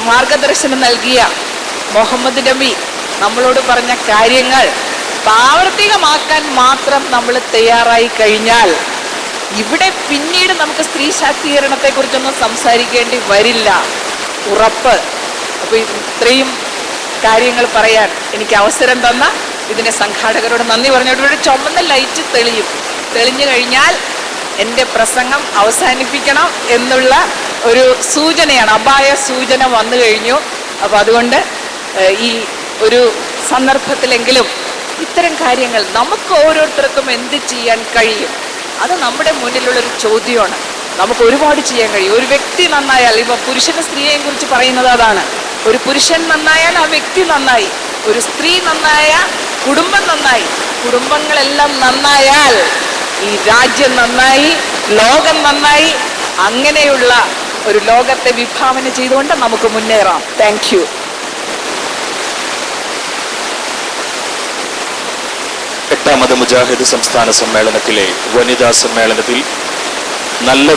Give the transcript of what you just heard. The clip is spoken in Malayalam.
മാർഗദർശനം നൽകിയ മുഹമ്മദ് നബി നമ്മളോട് പറഞ്ഞ കാര്യങ്ങൾ പ്രാവർത്തികമാക്കാൻ മാത്രം നമ്മൾ തയ്യാറായി കഴിഞ്ഞാൽ ഇവിടെ പിന്നീട് നമുക്ക് സ്ത്രീ ശാക്തീകരണത്തെ കുറിച്ചൊന്നും സംസാരിക്കേണ്ടി വരില്ല, ഉറപ്പ്. അപ്പൊ ഇത്രയും കാര്യങ്ങൾ പറയാൻ എനിക്ക് അവസരം തന്ന ഇതിന്റെ സംഘാടകരോട് നന്ദി പറഞ്ഞിട്ട് ഇവിടെ ചുമന്ന ലൈറ്റ് തെളിഞ്ഞു കഴിഞ്ഞാൽ എൻ്റെ പ്രസംഗം അവസാനിപ്പിക്കണം എന്നുള്ള ഒരു സൂചനയാണ്, അപായ സൂചന വന്നു കഴിഞ്ഞു. അപ്പൊ അതുകൊണ്ട് ഈ ഒരു സന്ദർഭത്തിലെങ്കിലും ഇത്തരം കാര്യങ്ങൾ നമുക്ക് ഓരോരുത്തർക്കും എന്ത് ചെയ്യാൻ കഴിയും, അത് നമ്മുടെ മുന്നിലുള്ളൊരു ചോദ്യമാണ്. നമുക്ക് ഒരുപാട് ചെയ്യാൻ കഴിയും. ഒരു വ്യക്തി നന്നായാൽ, ഇപ്പൊ പുരുഷന് സ്ത്രീയെയും കുറിച്ച് പറയുന്നത് അതാണ്. ഒരു പുരുഷൻ നന്നായാൽ ആ വ്യക്തി നന്നായി, ഒരു സ്ത്രീ നന്നായ കുടുംബം നന്നായി, കുടുംബങ്ങളെല്ലാം നന്നായാൽ ഈ രാജ്യം നന്നായി, ലോകം നന്നായി. അങ്ങനെയുള്ള ഒരു ലോകത്തെ വിഭാവന ചെയ്തുകൊണ്ട് നമുക്ക് മുന്നേറാം. Thank you. എട്ടാമത് മുജാഹിദ് സംസ്ഥാന സമ്മേളനത്തിലെ വനിതാ സമ്മേളനത്തിൽ നല്ല